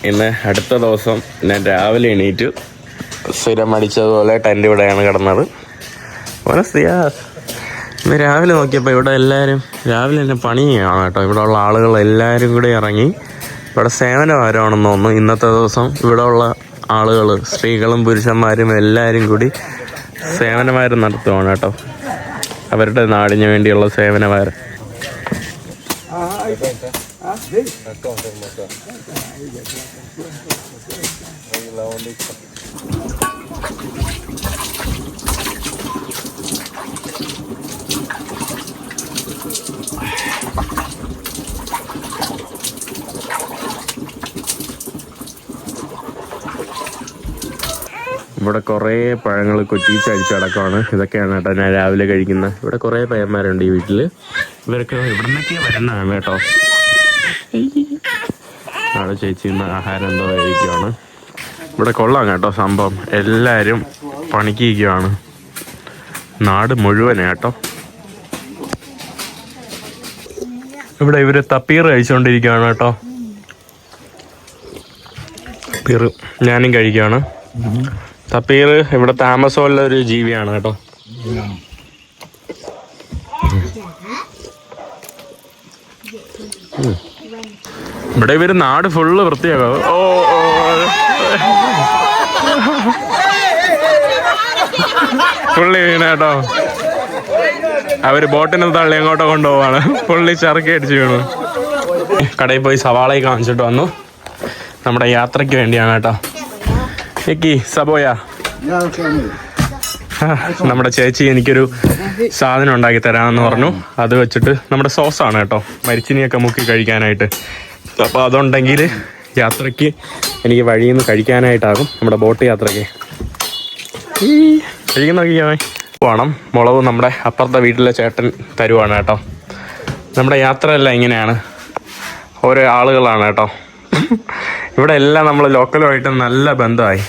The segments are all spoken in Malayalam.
ഇന്ന് അടുത്ത ദിവസം ഞാൻ രാവിലെ എണീറ്റു. സ്ഥിരം അടിച്ചതുപോലെ ടെൻ്റ് ഇവിടെയാണ് കിടന്നത്. ഇന്ന് രാവിലെ നോക്കിയപ്പോൾ ഇവിടെ എല്ലാവരും രാവിലെ തന്നെ പണി ചെയ്യണം കേട്ടോ. ഇവിടെ ഉള്ള ആളുകൾ എല്ലാവരും കൂടി ഇറങ്ങി ഇവിടെ സേവനവാരമാണെന്ന് തോന്നുന്നു. ഇന്നത്തെ ദിവസം ഇവിടെ ഉള്ള ആളുകൾ, സ്ത്രീകളും പുരുഷന്മാരും എല്ലാവരും കൂടി സേവനവാരം നടത്തുവാണ് കേട്ടോ. അവരുടെ നാടിന് വേണ്ടിയുള്ള സേവനവാരം. ഇവിടെ കുറേ പഴങ്ങൾ കൊറ്റിച്ചടിച്ചടക്കമാണ്. ഇതൊക്കെയാണ് കേട്ടോ ഞാൻ രാവിലെ കഴിക്കുന്നത്. ഇവിടെ കുറേ പയ്യന്മാരുണ്ട് ഈ വീട്ടിൽ. ഇവരൊക്കെ ഇവിടെ നിന്നൊക്കെ വരുന്നതാണ് കേട്ടോ. അവിടെ ചേച്ചി ഇന്ന് ആഹാരം എന്തോ കഴിക്കുകയാണ്. ഇവിടെ കൊള്ളാം കേട്ടോ സംഭവം. എല്ലാവരും പണിക്കിരിക്കുകയാണ്, നാട് മുഴുവൻ കേട്ടോ. ഇവിടെ ഇവര് തപ്പീർ കഴിച്ചുകൊണ്ടിരിക്കുകയാണ് കേട്ടോ. തപ്പീർ ഞാനും കഴിക്കുകയാണ്. തപ്പീർ ഇവിടുത്തെ ആമസോണിലെ ഒരു ജീവിയാണ് കേട്ടോ. ഇവിടെ ഇവര് നാട് ഫുള്ള് വൃത്തിയാക്കും. പുള്ളി വീണ കേട്ടോ. അവര് ബോട്ടിന് തള്ളി എങ്ങോട്ടോ കൊണ്ടുപോവാണ്. പുള്ളി ചറുക്കി അടിച്ചു വീണു. കടയിൽ പോയി സവാളയിൽ കാണിച്ചിട്ട് വന്നു. നമ്മുടെ യാത്രയ്ക്ക് വേണ്ടിയാണ് കേട്ടോ. സബോയ നമ്മുടെ ചേച്ചി എനിക്കൊരു സാധനം ഉണ്ടാക്കി തരാമെന്ന് പറഞ്ഞു. അത് വെച്ചിട്ട് നമ്മുടെ സോസാണ് കേട്ടോ, മരിച്ചിനിയൊക്കെ മുക്കി കഴിക്കാനായിട്ട്. അപ്പോൾ അതുണ്ടെങ്കിൽ യാത്രയ്ക്ക് എനിക്ക് വഴിയിൽ നിന്ന് കഴിക്കാനായിട്ടാകും. നമ്മുടെ ബോട്ട് യാത്രയ്ക്ക് കഴിക്കുന്ന വേണം. മുളക് നമ്മുടെ അപ്പുറത്തെ വീട്ടിലെ ചേട്ടൻ തരുവാണ് കേട്ടോ. നമ്മുടെ യാത്രയെല്ലാം ഇങ്ങനെയാണ്, ഓരോ ആളുകളാണ് കേട്ടോ. ഇവിടെ എല്ലാം നമ്മൾ ലോക്കലുമായിട്ട് നല്ല ബന്ധമായി.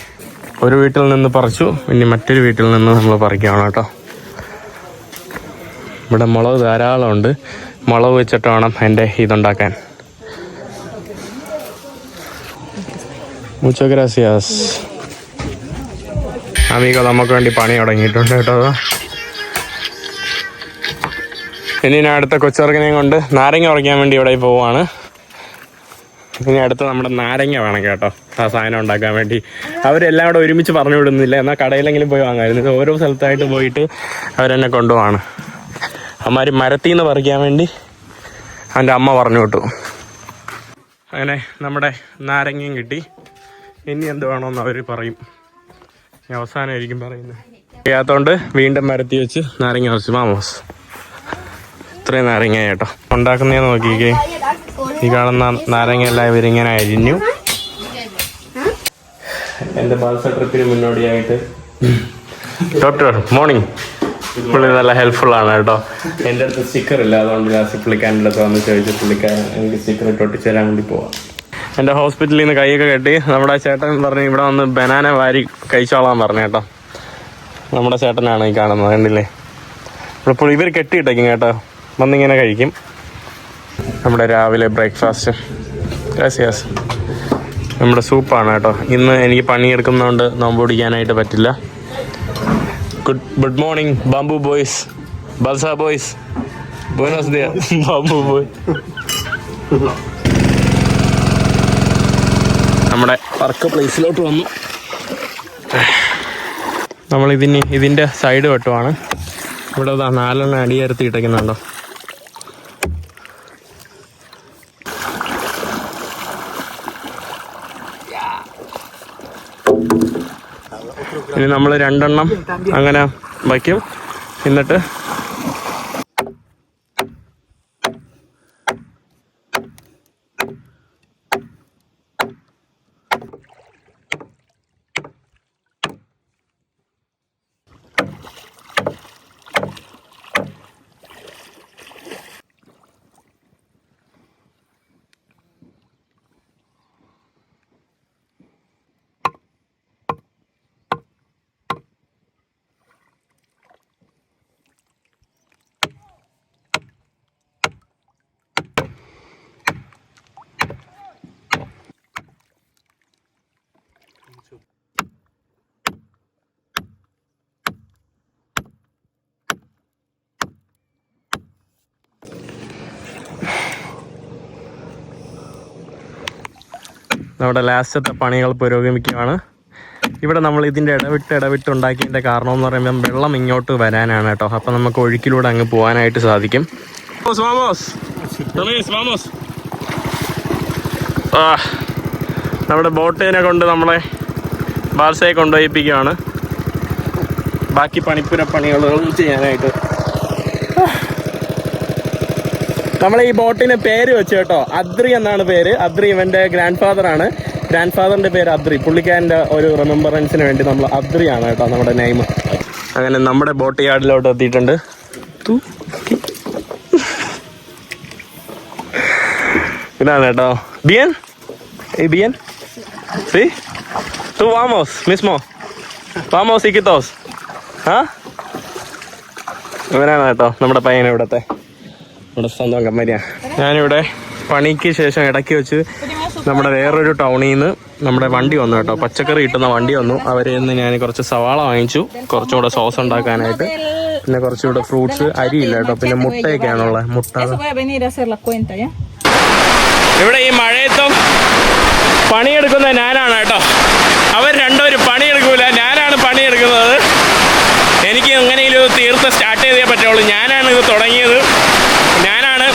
ഒരു വീട്ടിൽ നിന്ന് പറിച്ചു, ഇനി മറ്റൊരു വീട്ടിൽ നിന്ന് നമ്മൾ പറിക്കുകയാണ് കേട്ടോ. ഇവിടെ മുളക് ധാരാളം ഉണ്ട്. മുളക് വെച്ചിട്ട് വേണം എൻ്റെ ഇതുണ്ടാക്കാൻ. മുച്ചോ ഗ്രാസിയാസ് അമീഗോ, നമുക്ക് വേണ്ടി പണി തുടങ്ങിയിട്ടുണ്ട് കേട്ടോ. ഇനി ഞാൻ അടുത്ത കൊച്ചിറക്കിനെയും കൊണ്ട് നാരങ്ങ ഉറയ്ക്കാൻ വേണ്ടി ഇവിടെ പോവാണ്. ഇനി അടുത്ത് നമ്മുടെ നാരങ്ങ വേണം കേട്ടോ, ആ സാധനം ഉണ്ടാക്കാൻ വേണ്ടി. അവരെല്ലാം കൂടെ ഒരുമിച്ച് പറഞ്ഞു വിടുന്നില്ല, എന്നാൽ കടയിലെങ്കിലും പോയി വാങ്ങാമായിരുന്നു. ഓരോ സ്ഥലത്തായിട്ട് പോയിട്ട് അവരെന്നെ കൊണ്ടുപോവാണ്. അമ്മമാർ മരത്തിൽ നിന്ന് പറിക്കാൻ വേണ്ടി അവൻ്റെ അമ്മ പറഞ്ഞു വിട്ടു. അങ്ങനെ നമ്മുടെ നാരങ്ങയും കിട്ടി. ഇനി എന്ത് വേണമെന്ന് അവർ പറയും, അവസാനമായിരിക്കും പറയുന്നത്. ചെയ്യാത്തതുകൊണ്ട് വീണ്ടും മരത്തി വെച്ച് നാരങ്ങ പറിച്ചു. മാമോസ് ഇത്രയും നാരങ്ങ കേട്ടോ ഉണ്ടാക്കുന്നതെന്ന് നോക്കിക്കേ. ഈ കാണുന്ന നാരങ്ങ എല്ലാം ഇവരിങ്ങനെ അരിഞ്ഞു. എൻ്റെ ബാൽസ ട്രിപ്പിന് മുന്നോടിയായിട്ട് ഡോക്ടർ മോർണിംഗ്. പുള്ളി നല്ല ഹെൽപ്ഫുള്ളാണ് കേട്ടോ. എൻ്റെ അടുത്ത് സ്റ്റിക്കർ ഇല്ല, അതുകൊണ്ട് ലാസ്റ്റ് പുള്ളിക്കാരൻ്റെ അടുത്ത് വന്ന് ചോദിച്ചു പുള്ളിക്കാരൻ എനിക്ക് സ്റ്റിക്കർ ഇട്ട് ഒട്ടിച്ച് തരാൻ വേണ്ടി പോവാം. എൻ്റെ ഹോസ്പിറ്റലിൽ നിന്ന് കൈയൊക്കെ കെട്ടി നമ്മുടെ ചേട്ടൻ പറഞ്ഞ് ഇവിടെ വന്ന് ബനാന വാരി കഴിച്ചോളാൻ പറഞ്ഞു കേട്ടോ. നമ്മുടെ ചേട്ടനാണ് ഈ കാണുന്നത്, കണ്ടില്ലേ. ഇപ്പോൾ ഇവർ കെട്ടിയിട്ടേക്കും കേട്ടോ, വന്നിങ്ങനെ കഴിക്കും. നമ്മുടെ രാവിലെ ബ്രേക്ക്ഫാസ്റ്റ് യെസ് നമ്മുടെ സൂപ്പാണ് കേട്ടോ. ഇന്ന് എനിക്ക് പണിയെടുക്കുന്നതുകൊണ്ട് നോമ്പ് പിടിക്കാനായിട്ട് പറ്റില്ല. Good morning bamboo boys, balsa boys, bonus ദിയ ബാംബു ബോയ്. നമ്മുടെ വർക്ക് പ്ലേസിലോട്ട് വന്നു. നമ്മൾ ഇതിൻ്റെ സൈഡ് വെട്ടുവാണ്. ഇവിടെ 4 അടിയറുത്തിട്ടേക്കുന്നുണ്ടോ. ഇനി നമ്മൾ 2 അങ്ങനെ വയ്ക്കും. എന്നിട്ട് നമ്മുടെ ലാസ്റ്റത്തെ പണികൾ പുരോഗമിക്കുകയാണ്. ഇവിടെ നമ്മൾ ഇതിൻ്റെ ഇടവിട്ട് ഉണ്ടാക്കിയതിൻ്റെ കാരണം എന്ന് പറയുമ്പോൾ വെള്ളം ഇങ്ങോട്ട് വരാനാണ് കേട്ടോ. അപ്പം നമുക്ക് ഒഴുക്കിലൂടെ അങ്ങ് പോകാനായിട്ട് സാധിക്കും. നമ്മുടെ ബോട്ടിനെ കൊണ്ട് നമ്മളെ ബാൽസയെ കൊണ്ടുപോയിപ്പിക്കുകയാണ് ബാക്കി പണികളും ചെയ്യാനായിട്ട്. നമ്മളെ ഈ ബോട്ടിന് പേര് വെച്ച് കേട്ടോ, അദ്രി എന്നാണ് പേര്. അദ്രി ഇവൻ്റെ ഗ്രാൻഡ് ഫാദറാണ്. ഗ്രാൻഡ് ഫാദറിൻ്റെ പേര് അദ്രി. പുള്ളിക്കാരൻ്റെ ഒരു റിമെമ്പറൻസിന് വേണ്ടി നമ്മൾ അദ്രിയാണ് കേട്ടോ നമ്മുടെ നെയിം. അങ്ങനെ നമ്മുടെ ബോട്ട് യാർഡിലോട്ട് എത്തിയിട്ടുണ്ട്. ഇതാണ് കേട്ടോ ബിയൻ. ബിയൻ C tú vamos mismo vamos chiquitos. ഇവനാണ് കേട്ടോ നമ്മുടെ പയ്യൻ, ഇവിടുത്തെ നമ്മുടെ സ്വന്തം കമ്പനിയാണ്. ഞാനിവിടെ പണിക്ക് ശേഷം ഇടയ്ക്ക് വെച്ച് നമ്മുടെ വേറൊരു ടൗണിൽ നിന്ന് നമ്മുടെ വണ്ടി വന്നു കേട്ടോ, പച്ചക്കറി കിട്ടുന്ന വണ്ടി വന്നു. അവരിൽ നിന്ന് ഞാൻ കുറച്ച് സവാള വാങ്ങിച്ചു, കുറച്ചും കൂടെ സോസ് ഉണ്ടാക്കാനായിട്ട്. പിന്നെ കുറച്ചുകൂടെ ഫ്രൂട്ട്സ്, അരിയില്ല കേട്ടോ, പിന്നെ മുട്ടയൊക്കെയാണുള്ളത്. മുട്ട ഇവിടെ ഈ മഴയത്തും പണിയെടുക്കുന്നത് ഞാനാണ് കേട്ടോ. അവർ രണ്ടുപേരും പണിയെടുക്കൂല, ഞാനാണ് പണിയെടുക്കുന്നത്. എനിക്ക് എങ്ങനെയും തീർത്ത് സ്റ്റാർട്ട് ചെയ്തേ പറ്റുള്ളൂ. ഞാനാണ് ഇത് തുടങ്ങിയത്, ഞാനാണ്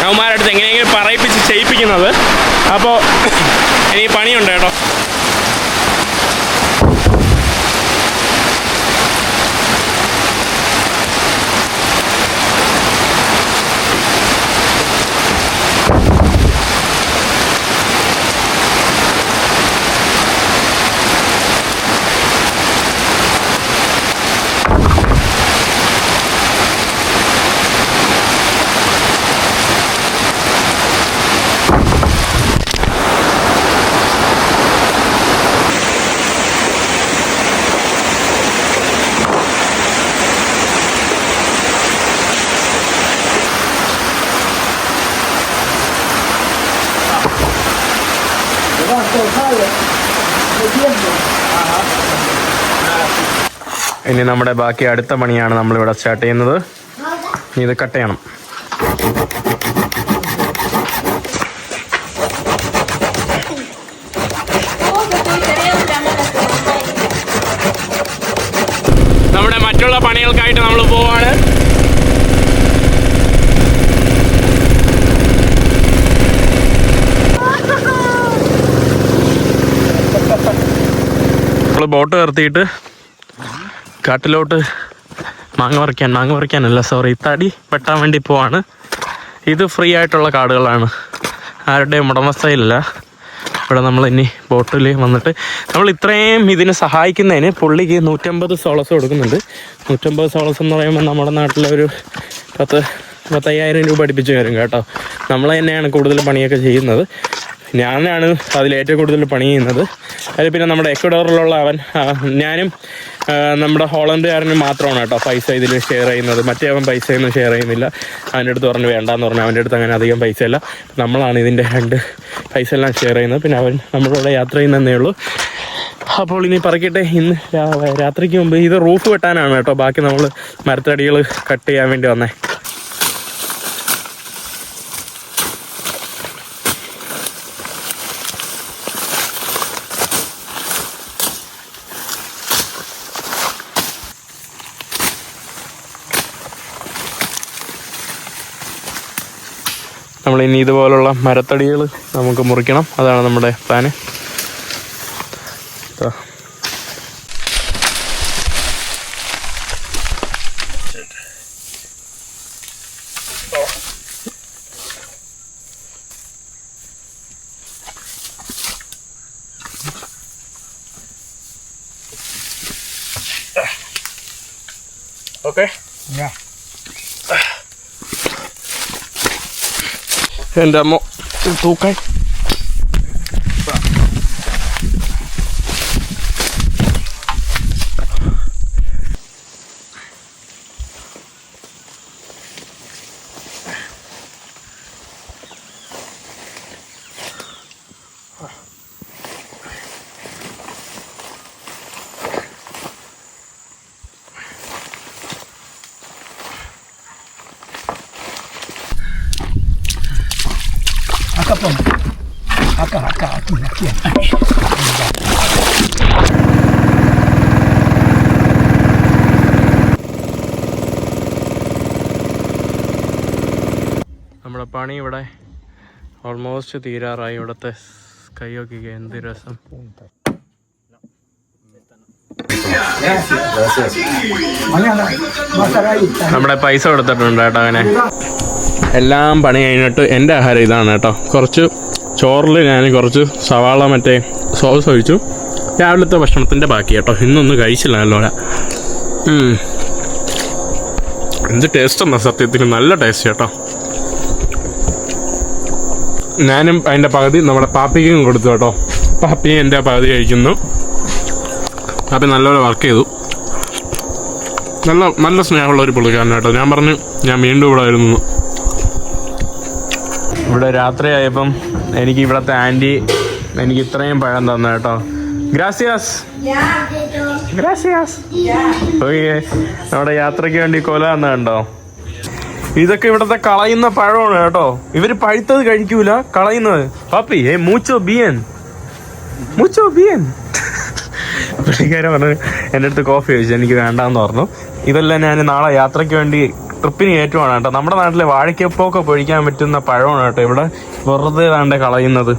അവന്മാരുടെ അടുത്ത് എങ്ങനെയെങ്കിലും പറയിപ്പിച്ച് ചെയ്യിപ്പിക്കുന്നത്. അപ്പോൾ എനിക്ക് പണിയുണ്ട് കേട്ടോ. ഇനി നമ്മുടെ ബാക്കി അടുത്ത പണിയാണ് നമ്മളിവിടെ സ്റ്റാർട്ട് ചെയ്യുന്നത്. ഇത് കട്ട് ചെയ്യണം. നമ്മുടെ മറ്റുള്ള പണികൾക്കായിട്ട് നമ്മൾ പോവാണ്. നമ്മൾ ബോട്ട് നിർത്തിയിട്ട് കാട്ടിലോട്ട് മാങ്ങ പറിക്കാനല്ല, സോറി, തടി വെട്ടാൻ വേണ്ടി പോവാണ്. ഇത് ഫ്രീ ആയിട്ടുള്ള കാടുകളാണ്, ആരുടെയും ഉടമസ്ഥയിലല്ല. ഇവിടെ നമ്മൾ ഇനി ബോട്ടിൽ വന്നിട്ട് നമ്മൾ ഇത്രയും ഇതിനെ സഹായിക്കുന്നതിന് പുള്ളിക്ക് 150 സോളസ് കൊടുക്കുന്നുണ്ട്. 150 സോളസ് എന്ന് പറയുമ്പോൾ നമ്മുടെ നാട്ടിലൊരു 10,000 രൂപ അടുപ്പിച്ച് വരും കേട്ടോ. നമ്മൾ തന്നെയാണ് കൂടുതൽ പണിയൊക്കെ ചെയ്യുന്നത്. ഞാനാണ് അതിലേറ്റവും കൂടുതൽ പണി ചെയ്യുന്നത്. അതിൽ പിന്നെ നമ്മുടെ എക്വഡോറിലുള്ള ഞാനും നമ്മുടെ ഹോളണ്ടുകാരനും മാത്രമാണ് കേട്ടോ പൈസ ഇതിൽ ഷെയർ ചെയ്യുന്നത്. മറ്റേ അവൻ പൈസയൊന്നും ഷെയർ ചെയ്യുന്നില്ല. അവൻ്റെ അടുത്ത് പറഞ്ഞ് വേണ്ടാന്ന് പറഞ്ഞു. അവൻ്റെ അടുത്ത് അങ്ങനെ അധികം പൈസ ഇല്ല. നമ്മളാണ് ഇതിൻ്റെ പൈസ എല്ലാം ഷെയർ ചെയ്യുന്നത്. പിന്നെ അവൻ നമ്മളിവിടെ യാത്ര ചെയ്യുന്നതേ ഉള്ളൂ. അപ്പോൾ ഇനി പറക്കട്ടെ. ഇന്ന് രാത്രിക്ക് മുമ്പ് ഇത് റൂഫ് വെട്ടാനാണ് കേട്ടോ. ബാക്കി നമ്മൾ മരത്തടികൾ കട്ട് ചെയ്യാൻ വേണ്ടി വന്നേ. നമ്മളിനി ഇതുപോലുള്ള മരത്തടികൾ നമുക്ക് മുറിക്കണം. അതാണ് നമ്മുടെ പ്ലാന്. ഓക്കെ, എൻ്റെ അമ്മ തൂക്കാൻ. നമ്മുടെ പണി ഇവിടെ ഓൾമോസ്റ്റ് തീരാറായി. ഇവിടുത്തെ കൈയൊക്കെ എന്ത് രസം. നമ്മുടെ പൈസ കൊടുത്തിട്ടുണ്ട് കേട്ടോ. അങ്ങനെ എല്ലാം പണി കഴിഞ്ഞിട്ട് എൻ്റെ ആഹാരം ഇതാണ് കേട്ടോ. കുറച്ച് ചോറിൽ ഞാൻ കുറച്ച് സവാള മറ്റേ സോസ് ഒഴിച്ചു. രാവിലത്തെ ഭക്ഷണത്തിൻ്റെ ബാക്കി കേട്ടോ. ഇന്നൊന്നും കഴിച്ചില്ല നല്ലോണം. എന്ത് ടേസ്റ്റ് എന്നാ സത്യത്തിൽ, നല്ല ടേസ്റ്റ് കേട്ടോ. ഞാനും അതിൻ്റെ പകുതി നമ്മുടെ പാപ്പിക്കും കൊടുത്തു കേട്ടോ. പാപ്പിയും എൻ്റെ പകുതി കഴിക്കുന്നു. പാപ്പി നല്ലപോലെ വർക്ക് ചെയ്തു. നല്ല സ്നേഹമുള്ള ഒരു പുള്ളിക്കാരൻ കേട്ടോ. ഞാൻ പറഞ്ഞു ഞാൻ വീണ്ടും ഇവിടെ വരുന്നു. ഇവിടെ രാത്രിയായപ്പം എനിക്ക് ഇവിടുത്തെ ആൻറ്റി എനിക്ക് ഇത്രയും പഴം തന്നു കേട്ടോ. Gracias gracias. ഓക്കെ, നമ്മുടെ യാത്രയ്ക്ക് വേണ്ടി കൊല തന്ന കണ്ടോ. ഇതൊക്കെ ഇവിടത്തെ കളയുന്ന പഴമാണ് കേട്ടോ. ഇവര് പഴുത്തത് കഴിക്കൂല, കളയുന്നത്. പാപ്പി മൂച്ചോ ബിയൻ പുള്ളിക്കാരൻ പറഞ്ഞു എൻ്റെ അടുത്ത് കോഫി ചോദിച്ചു. എനിക്ക് വേണ്ടാന്ന് പറഞ്ഞു. ഇതെല്ലാം ഞാൻ നാളെ യാത്രയ്ക്ക് വേണ്ടി ട്രിപ്പിന് കയറ്റുവാണ് കേട്ടോ. നമ്മുടെ നാട്ടിലെ വാഴയ്ക്കപ്പൊക്കെ പൊഴിക്കാൻ പറ്റുന്ന പഴമാണ് കേട്ടോ. ഇവിടെ വെറുതെ താണ്ടെ കളയുന്നത്.